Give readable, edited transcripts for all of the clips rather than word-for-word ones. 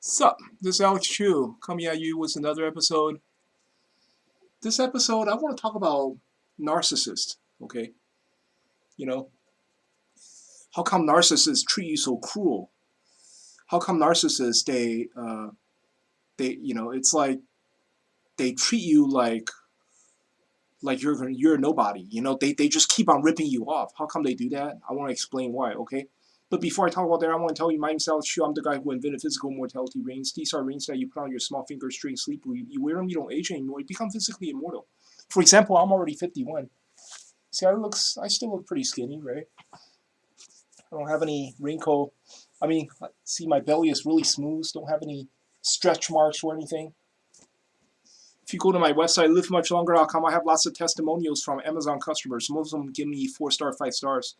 Sup, this is Alex Chu coming at you with another episode. This episode, I want to talk about narcissists, okay? You know, how come narcissists treat you so cruel? How come narcissists, it's like they treat you like you're nobody. They just keep on ripping you off. How come they do that? I want to explain why, okay? But before I talk about that, I want to tell you my name's Alex Chu. I'm the guy who invented physical mortality rings. These are rings that you put on your small fingers during sleep. You wear them, you don't age anymore. You become physically immortal. For example, I'm already 51. See, I still look pretty skinny, right? I don't have any wrinkle. I mean, see, my belly is really smooth. Don't have any stretch marks or anything. If you go to my website, livemuchlonger.com, I have lots of testimonials from Amazon customers. Most of them give me 4-star, 5 stars.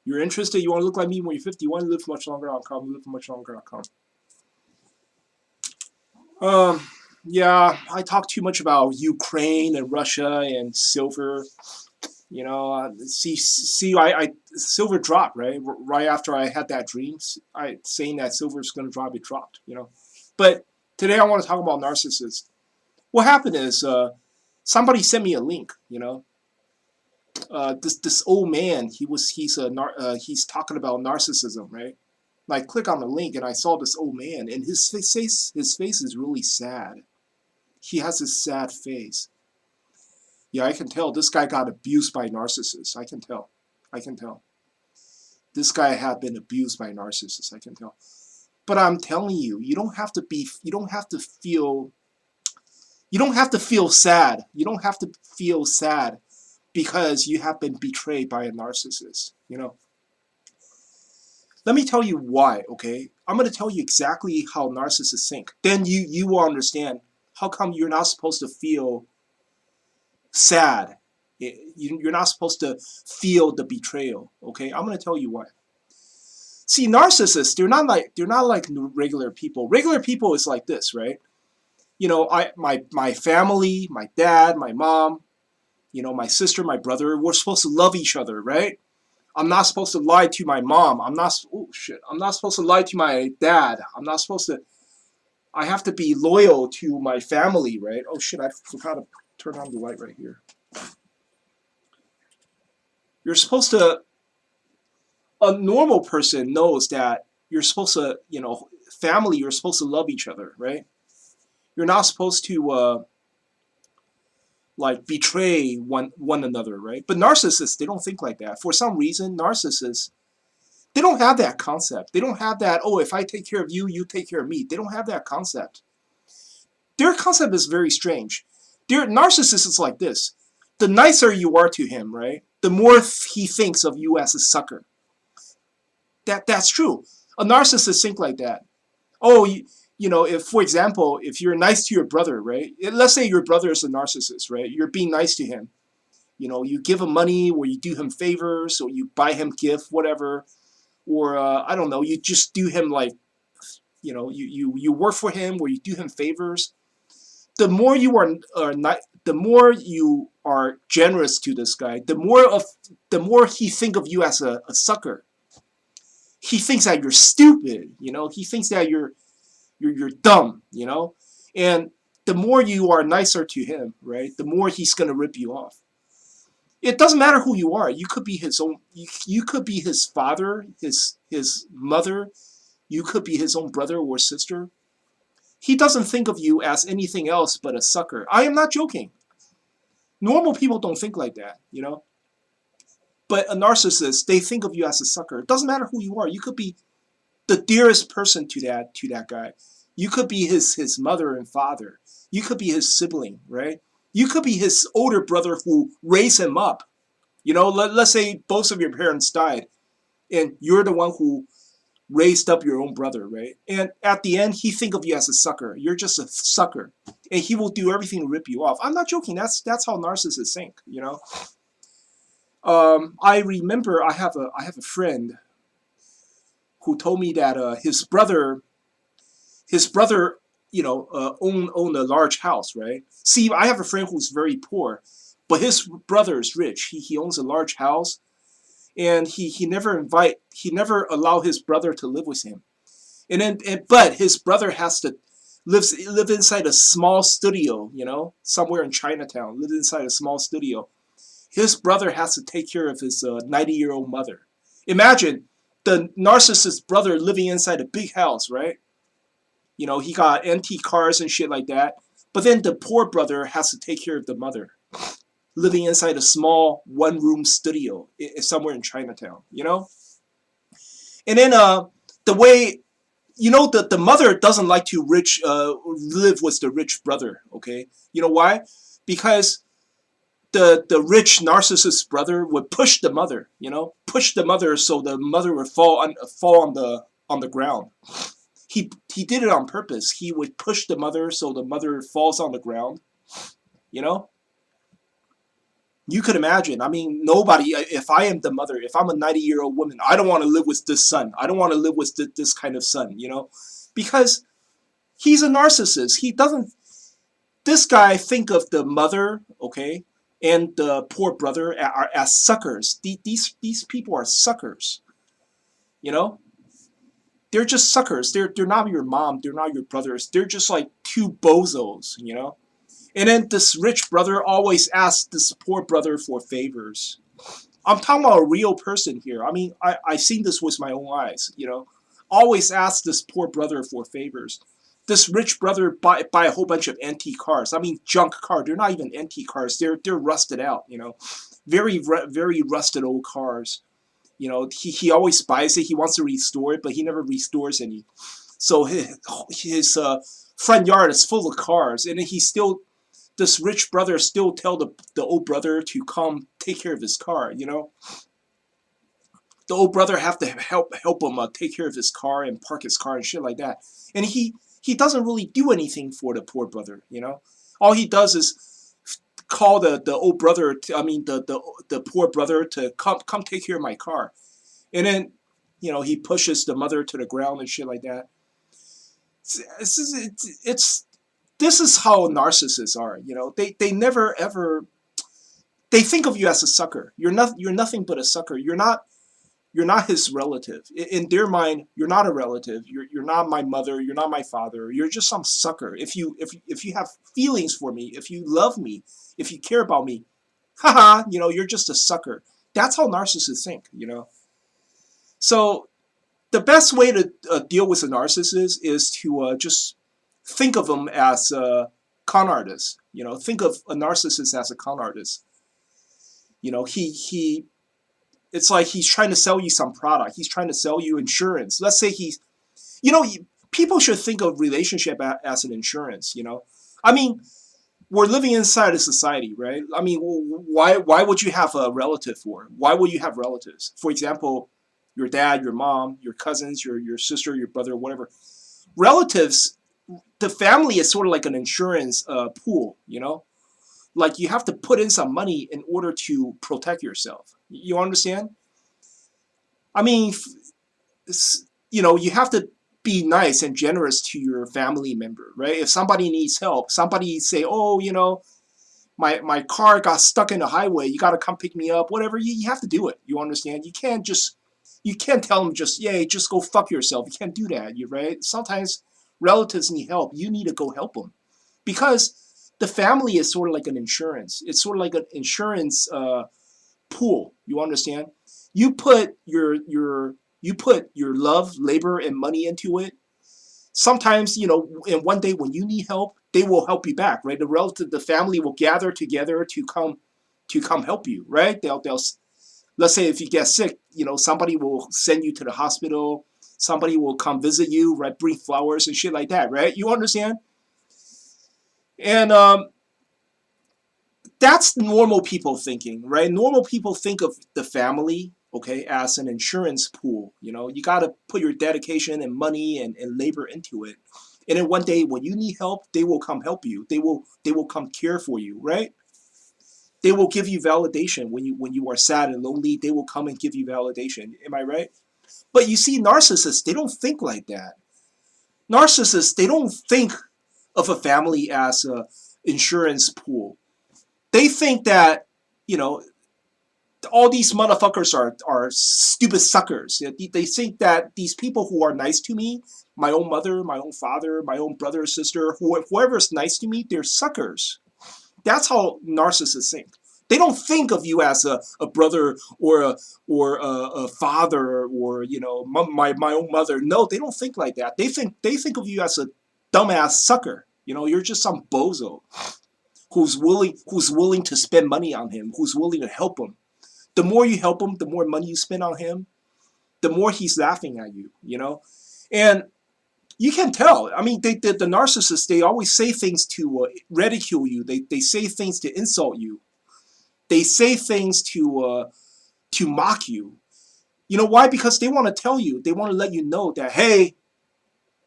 You're interested, you want to look like me when you're 51, livemuchlonger.com, livemuchlonger.com. Yeah, I talk too much about Ukraine and Russia and silver. I silver dropped right after I had that dream. Saying that silver is going to drop, it dropped. But today I want to talk about narcissists. What happened is somebody sent me a link. This old man, he's talking about narcissism, right? And I click on the link and I saw this old man, and his face is really sad. He has this sad face. Yeah, I can tell this guy got abused by narcissists. I can tell. This guy had been abused by narcissists. I can tell. But I'm telling you, you don't have to feel sad. You don't have to feel sad because you have been betrayed by a narcissist. Let me tell you why, okay? I'm going to tell you exactly how narcissists think. Then you will understand how come you're not supposed to feel sad. You're not supposed to feel the betrayal, okay? I'm going to tell you why. See, narcissists, they're not like regular people. Regular people is like this, right? My family, my dad, my mom, my sister, my brother, we're supposed to love each other, right? I'm not supposed to lie to my mom. I'm not supposed to lie to my dad. I have to be loyal to my family, right? Oh shit, I forgot to turn on the light right here. You're supposed to, a normal person knows that you're supposed to, family, you're supposed to love each other, right? You're not supposed to, betray one another, right? But narcissists, they don't think like that. For some reason, narcissists, they don't have that concept. They don't have that, oh, if I take care of you, you take care of me. They don't have that concept. Their concept is very strange. Their narcissist is like this. The nicer you are to him, right, the more he thinks of you as a sucker. That's true. A narcissist think like that. Oh, if, for example, if you're nice to your brother, right? Let's say your brother is a narcissist, right? You're being nice to him. You give him money, or you do him favors, or you buy him gift, whatever. Or, I don't know, you just do him you work for him, or you do him favors. The more you the more you are generous to this guy, the more he think of you as a sucker. He thinks that you're stupid, he thinks that you're dumb, and the more you are nicer to him, right, the more he's gonna rip you off. It doesn't matter who you are. You could be his own. You could be his father, his mother. You could be his own brother or sister. He doesn't think of you as anything else but a sucker. I am not joking. Normal people don't think like that, But a narcissist, they think of you as a sucker. It doesn't matter who you are. You could be the dearest person to that guy. You could be his mother and father. You could be his sibling, right? You could be his older brother who raised him up. Let's say both of your parents died, and you're the one who raised up your own brother, right? And at the end, he think of you as a sucker. You're just a sucker, and he will do everything to rip you off. I'm not joking. That's how narcissists think. I remember I have a friend who told me that his brother, owned a large house, right? See, I have a friend who's very poor, but his brother is rich. He owns a large house, and he never allow his brother to live with him. But his brother has to live inside a small studio, somewhere in Chinatown. Live inside a small studio. His brother has to take care of his 90-year-old mother. Imagine the narcissist brother living inside a big house, right? He got antique cars and shit like that. But then the poor brother has to take care of the mother, living inside a small one-room studio somewhere in Chinatown. And then the way the mother doesn't like to live with the rich brother. Okay, you know why? Because the rich narcissist brother would push the mother. Push the mother so the mother would fall on the ground. He did it on purpose. He would push the mother so the mother falls on the ground. You know, you could imagine. I mean, nobody. If I am the mother, if I'm a 90-year-old woman, I don't want to live with this son. I don't want to live with this kind of son. Because he's a narcissist. He doesn't. This guy think of the mother, okay, and the poor brother as suckers. These people are suckers. You know, they're just suckers. They're not your mom. They're not your brothers. They're just like two bozos. And then this rich brother always asks this poor brother for favors. I'm talking about a real person here. I mean, I've seen this with my own eyes. Always asks this poor brother for favors. This rich brother buy a whole bunch of antique cars. I mean, junk cars. They're not even antique cars. They're rusted out. Very rusted old cars. He always buys it. He wants to restore it, but he never restores any. So his front yard is full of cars, and this rich brother still tell the old brother to come take care of his car. The old brother have to help him take care of his car and park his car and shit like that. And he doesn't really do anything for the poor brother. All he does is call the old brother. The poor brother to come take care of my car. And then he pushes the mother to the ground and shit like that. This is how narcissists are. They never ever. They think of you as a sucker. You're nothing but a sucker. You're not his relative. In their mind, you're not a relative. You're not my mother. You're not my father. You're just some sucker. If you have feelings for me, if you love me, if you care about me, haha, you're just a sucker. That's how narcissists think. So the best way to deal with a narcissist is to just think of them as a con artist. Think of a narcissist as a con artist. He it's like he's trying to sell you some product. He's trying to sell you insurance. Let's say people should think of relationship as an insurance. I mean, we're living inside a society, right? I mean, why would you have a relative for? Why would you have relatives? For example, your dad, your mom, your cousins, your sister, your brother, whatever. Relatives, the family is sort of like an insurance pool. Like you have to put in some money in order to protect yourself. You understand? I mean, you have to be nice and generous to your family member, right? If somebody needs help, somebody say, oh, my car got stuck in the highway. You got to come pick me up, whatever. You have to do it. You understand? You can't tell them just go fuck yourself. You can't do that, right? Sometimes relatives need help. You need to go help them because the family is sort of like an insurance. It's sort of like an insurance pool. You understand? You put your love, labor, and money into it. Sometimes, and one day when you need help, they will help you back, right? The family will gather together to come help you, right? They'll let's say if you get sick, somebody will send you to the hospital. Somebody will come visit you, right? Bring flowers and shit like that, right? You understand? And that's normal people thinking, right? Normal people think of the family, okay, as an insurance pool. You got to put your dedication and money and labor into it. And then one day when you need help, they will come help you. They will come care for you, right? They will give you validation when you are sad and lonely. They will come and give you validation. Am I right? But you see, narcissists, they don't think like that. Narcissists, they don't think of a family as a insurance pool. They think that, all these motherfuckers are stupid suckers. They think that these people who are nice to me, my own mother, my own father, my own brother or sister, whoever's nice to me, they're suckers. That's how narcissists think. They don't think of you as a brother or a father or my own mother. No, they don't think like that. They think of you as a dumbass sucker. You're just some bozo who's willing to spend money on him, who's willing to help him. The more you help him, the more money you spend on him, the more he's laughing at you. And you can tell. I mean, the narcissists, they always say things to ridicule you. They say things to insult you. They say things to mock you. You know why? Because they want to tell you. They want to let you know that, hey,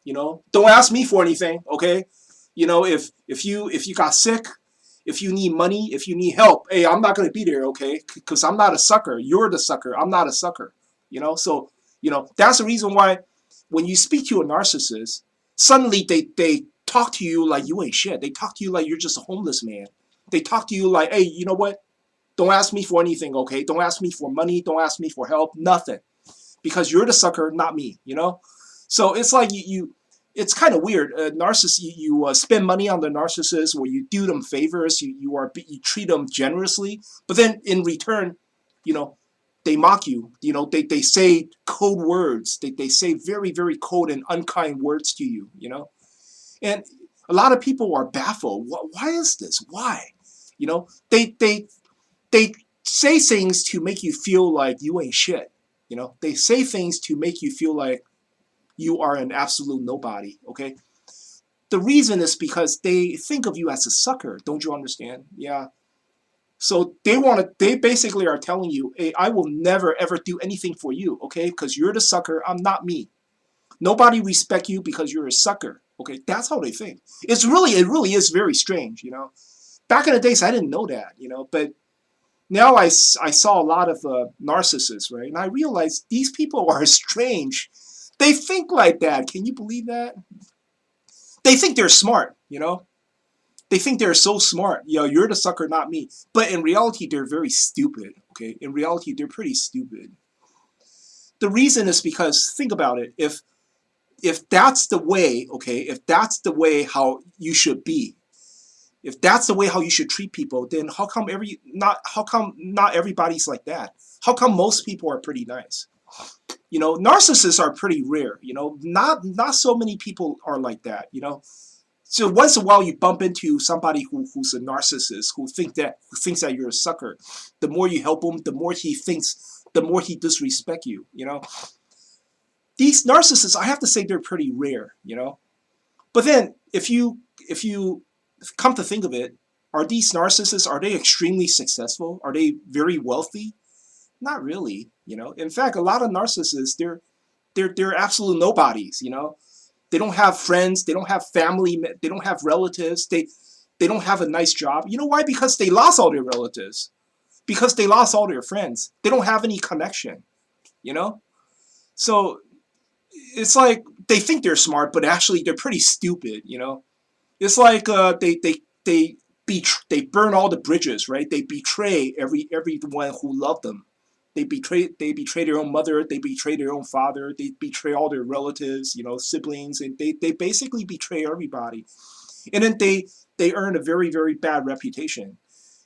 don't ask me for anything, okay? If you got sick, if you need money, if you need help, hey, I'm not going to be there, okay? Because I'm not a sucker. You're the sucker. I'm not a sucker. So that's the reason why when you speak to a narcissist, suddenly they talk to you like you ain't shit. They talk to you like you're just a homeless man. They talk to you like, hey, you know what? Don't ask me for anything, okay? Don't ask me for money. Don't ask me for help. Nothing. Because you're the sucker, not me. So it's like it's kind of weird. Narcissists, you spend money on the narcissist, or you do them favors. You treat them generously, but then in return, you know, they mock you. They say code words. They say very, very cold and unkind words to you. And a lot of people are baffled. Why is this? Why? They say things to make you feel like you ain't shit. They say things to make you feel like you are an absolute nobody, okay? The reason is because they think of you as a sucker. Don't you understand? Yeah. So they basically are telling you, hey, I will never ever do anything for you, okay? Because you're the sucker, I'm not me. Nobody respect you because you're a sucker, okay? That's how they think. It really is very strange. Back in the days, I didn't know that, but now I saw a lot of narcissists, right? And I realized these people are strange. They think like that. Can you believe that? They think they're smart. They think they're so smart. You're the sucker, not me. But in reality, they're very stupid, okay? In reality, they're pretty stupid. The reason is because, think about it, if that's the way, okay, if that's the way how you should be, if that's the way how you should treat people, then how come not everybody's like that? How come most people are pretty nice? Narcissists are pretty rare. Not so many people are like that. So once in a while you bump into somebody who's a narcissist, who thinks that you're a sucker. The more you help him, the more he thinks, the more he disrespect you. These narcissists, I have to say, they're pretty rare. But then if you come to think of it, are these narcissists, are they extremely successful? Are they very wealthy? Not really. In fact, a lot of narcissists, they're absolute nobodies. They don't have friends, they don't have family, they don't have relatives, they don't have a nice job. You know why? Because they lost all their relatives. Because they lost all their friends. They don't have any connection. So it's like they think they're smart, but actually they're pretty stupid. It's like they burn all the bridges, right? They betray everyone who loved them. They betray their own mother, they betray their own father, they betray all their relatives, siblings, and they basically betray everybody. And then they earn a very, very bad reputation.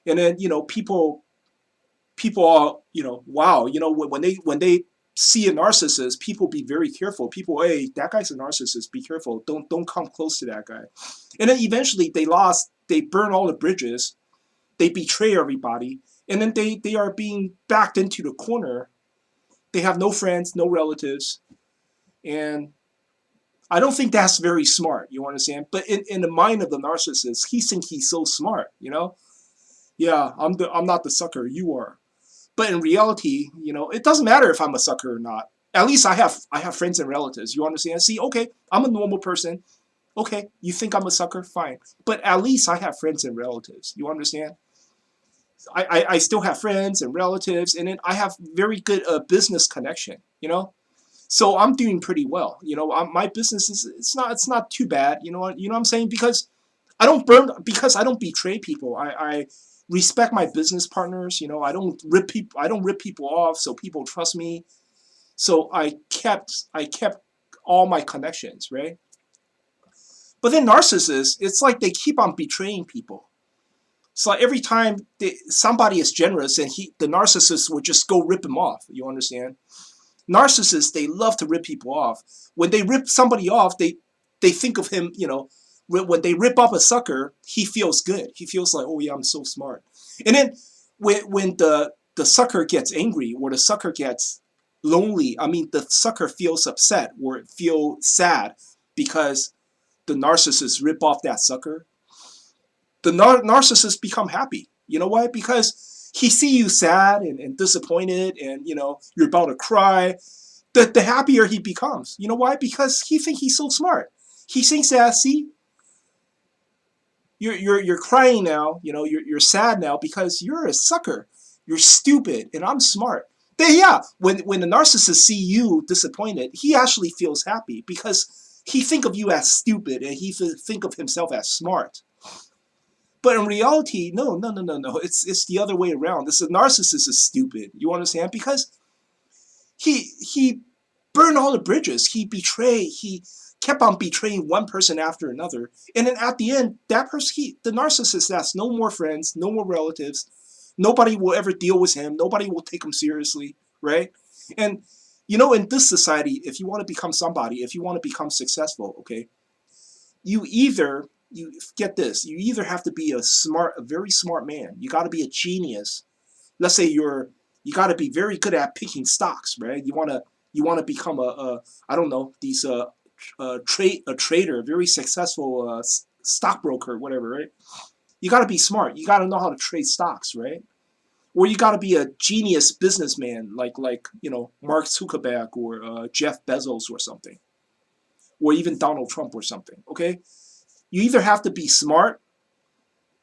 And then people are, wow, when they see a narcissist, people be very careful. People, hey, that guy's a narcissist, be careful. Don't come close to that guy. And then eventually they burn all the bridges, they betray everybody, and then they are being backed into the corner. They have no friends, no relatives, and I don't think that's very smart. You understand? But in the mind of the narcissist, he thinks he's so smart. Yeah, I'm not the sucker. You are. But in reality, it doesn't matter if I'm a sucker or not. At least I have friends and relatives. You understand? See, okay, I'm a normal person. Okay, you think I'm a sucker? Fine. But at least I have friends and relatives. You understand? I still have friends and relatives, and then I have very good business connection. So I'm doing pretty well. My business it's not too bad. You know what I'm saying? Because I don't betray people. respect my business partners. I don't rip people off, so people trust me. So I kept all my connections, right? But then narcissists, it's like they keep on betraying people. So every time somebody is generous, and the narcissist would just go rip him off. You understand? Narcissists, they love to rip people off. When they rip somebody off, they think of him. When they rip off a sucker, he feels good. He feels like, oh yeah, I'm so smart. And then when the sucker gets angry, or the sucker gets lonely, I mean, the sucker feels upset or feel sad because the narcissist rip off that sucker. The narcissist become happy. You know why? Because he see you sad and disappointed, and you're about to cry. The happier he becomes. You know why? Because he thinks he's so smart. He thinks that, see, you're crying now. You're sad now because you're a sucker. You're stupid, and I'm smart. Then yeah, when the narcissist see you disappointed, he actually feels happy because he think of you as stupid, and he think of himself as smart. But in reality, no, no, no, no, no. It's the other way around. This narcissist is stupid. You understand? Because he burned all the bridges. He kept on betraying one person after another. And then at the end, that person, the narcissist has no more friends, no more relatives. Nobody will ever deal with him. Nobody will take him seriously, right? And in this society, if you want to become somebody, if you want to become successful, okay, you get this. You either have to be a very smart man. You got to be a genius. Let's say you got to be very good at picking stocks, right? You want to become I don't know, a trader, very successful stockbroker, whatever, right? You got to be smart. You got to know how to trade stocks, right? Or you got to be a genius businessman, like Mark Zuckerberg or Jeff Bezos or something, or even Donald Trump or something. Okay, you either have to be smart,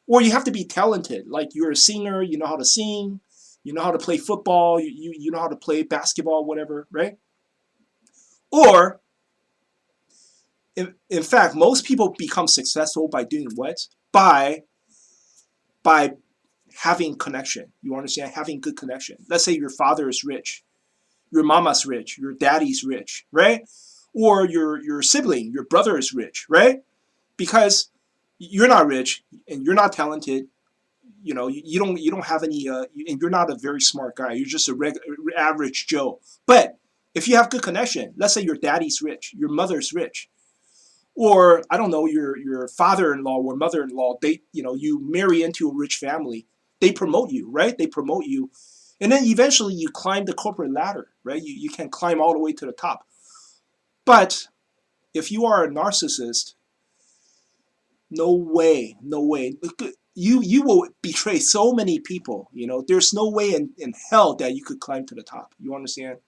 or you have to be talented. Like you're a singer, you know how to sing, you know how to play football, you know how to play basketball, whatever, right? Or in fact, most people become successful by doing what? By having connection. You understand? Having good connection. Let's say your father is rich, your mama's rich, your daddy's rich, right? Or your sibling, your brother is rich, right? Because you're not rich and you're not talented. You don't have any, and you're not a very smart guy. You're just a average Joe. But if you have good connection, let's say your daddy's rich, your mother's rich, or I don't know, your father-in-law or mother-in-law, you marry into a rich family, they promote you, right? They promote you, and then eventually you climb the corporate ladder, right? You can climb all the way to the top. But if you are a narcissist, no way, no way. You will betray so many people. There's no way in hell that you could climb to the top. You understand?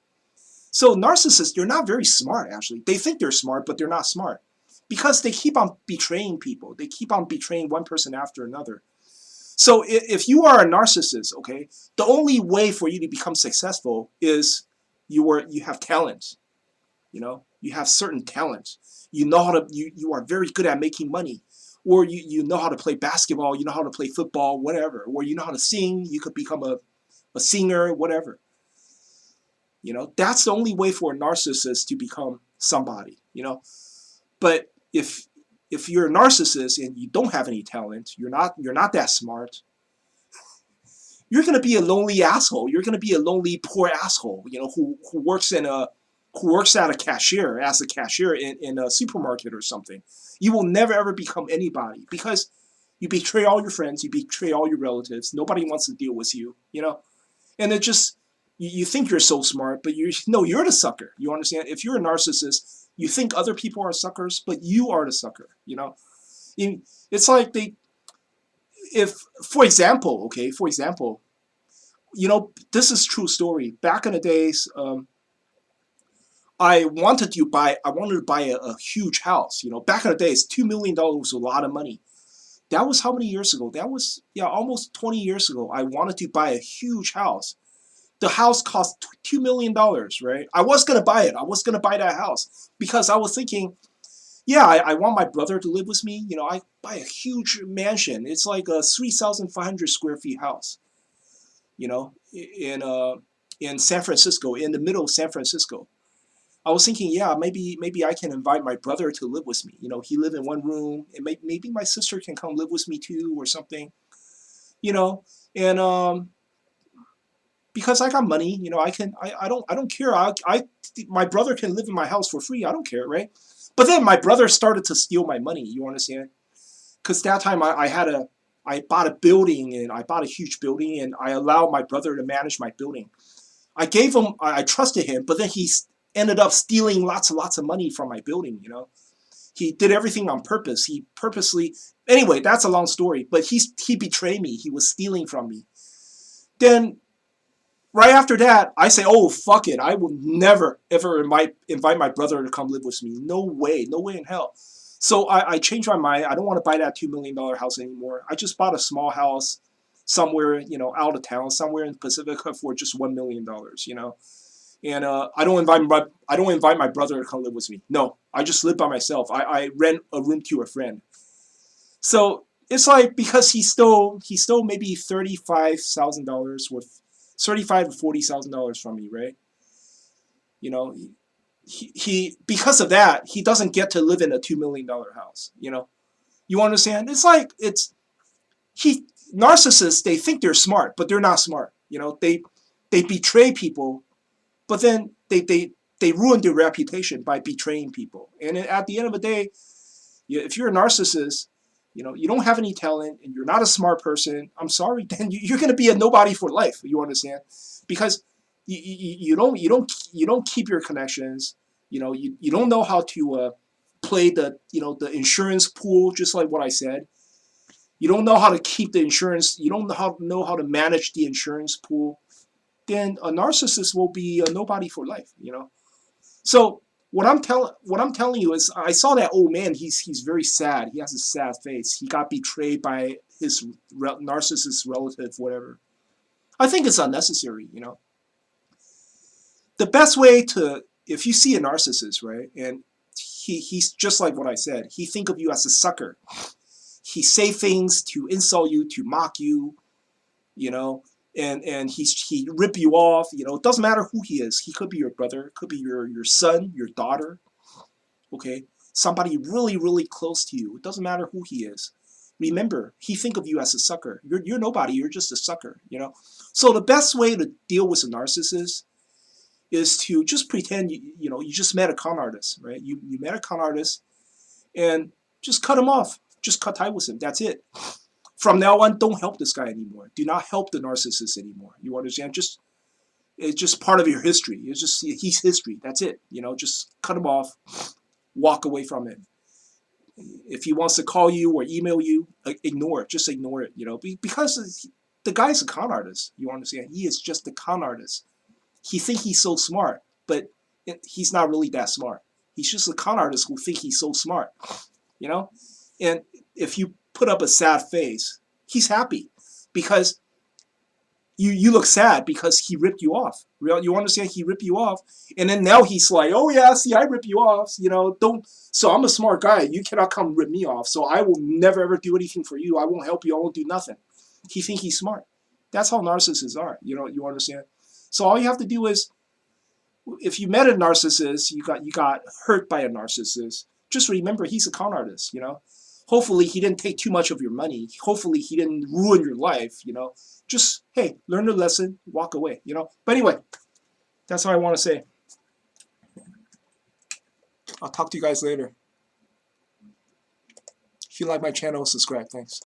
So narcissists, they're not very smart, actually. They think they're smart, but they're not smart. Because they keep on betraying people. They keep on betraying one person after another. So if you are a narcissist, okay, the only way for you to become successful is you have talent. You have certain talent. You know how to, you are very good at making money. Or you know how to play basketball, you know how to play football, whatever. Or you know how to sing, you could become a singer, whatever. That's the only way for a narcissist to become somebody. But if you're a narcissist and you don't have any talent, you're not that smart, you're gonna be a lonely asshole. You're gonna be a lonely poor asshole, who works at as a cashier in a supermarket or something. You will never ever become anybody because you betray all your friends, you betray all your relatives. Nobody wants to deal with you. And it just you think you're so smart, but you're the sucker. You understand? If you're a narcissist, you think other people are suckers, but you are the sucker. It's like for example, this is true story. Back in the days, I wanted to buy a huge house. Back in the days, $2 million was a lot of money. That was how many years ago? That was, almost 20 years ago. I wanted to buy a huge house. The house cost $2 million, right? I was going to buy it. I was going to buy that house because I was thinking, yeah, I want my brother to live with me. You know, I buy a huge mansion. It's like a 3,500 square feet house. You know, in San Francisco, in the middle of San Francisco. I was thinking, yeah, maybe I can invite my brother to live with me. You know, he live in one room, and maybe my sister can come live with me too, or something. You know, and because I got money, you know, I don't care. My brother can live in my house for free. I don't care, right? But then my brother started to steal my money. You understand? Because that time I bought a building, and I bought a huge building, and I allowed my brother to manage my building. I gave him, I trusted him, but then he ended up stealing lots and lots of money from my building. You know, he did everything on purpose. He purposely. Anyway, that's a long story. But he betrayed me. He was stealing from me. Then right after that, I say, oh fuck it, I will never ever invite my brother to come live with me. No way, no way in hell. So I changed my mind. I don't want to buy that $2 million house anymore. I just bought a small house somewhere, you know, out of town, somewhere in Pacifica for just $1 million. You know, and I don't invite my brother to come live with me. No, I just live by myself. I rent a room to a friend. So it's like because he stole maybe $35,000 worth, 35 to $40,000 from me, right? You know, he because of that he doesn't get to live in a $2 million house. You know, you understand? It's like he narcissists. They think they're smart, but they're not smart. You know, they betray people, but then they ruin their reputation by betraying people. And at the end of the day, if you're a narcissist, you know, you don't have any talent and you're not a smart person, I'm sorry, then you're going to be a nobody for life. You understand? Because you don't keep your connections. You know, you don't know how to play the, you know, the insurance pool, just like what I said. You don't know how to keep the insurance. You don't know how to manage the insurance pool. Then a narcissist will be a nobody for life. You know. So what I'm telling you is I saw that old man. He's very sad. He has a sad face. He got betrayed by his narcissist relative, whatever. I think it's unnecessary. You know, the best way to, if you see a narcissist, right, and he's just like what I said. He think of you as a sucker. He say things to insult you, to mock you. You know, and he rip you off. You know, it doesn't matter who he is. He could be your brother, could be your son, your daughter. Okay, somebody really close to you. It doesn't matter who he is. Remember, he think of you as a sucker. You're nobody. You're just a sucker. You know. So the best way to deal with a narcissist is to just pretend you know you just met a con artist, right? You met a con artist, and just cut him off. Just cut tie with him. That's it. From now on, don't help this guy anymore. Do not help the narcissist anymore. You understand? Just it's just part of your history. It's just he's history. That's it. You know, just cut him off. Walk away from it. If he wants to call you or email you, ignore it. Just ignore it. You know, because the guy's a con artist. You understand? He is just a con artist. He think he's so smart, but he's not really that smart. He's just a con artist who think he's so smart. You know, and if you put up a sad face, he's happy because you look sad because he ripped you off. You understand? He ripped you off, and then now he's like, oh yeah, see, I rip you off. You know, don't. So I'm a smart guy. You cannot come rip me off. So I will never ever do anything for you. I won't help you. I won't do nothing. He think he's smart. That's how narcissists are. You know, you understand? So all you have to do is, if you met a narcissist, you got hurt by a narcissist. Just remember, he's a con artist. You know, hopefully he didn't take too much of your money. Hopefully he didn't ruin your life. You know, just hey, learn the lesson, walk away. You know. But anyway, that's all I want to say. I'll talk to you guys later. If you like my channel, subscribe. Thanks.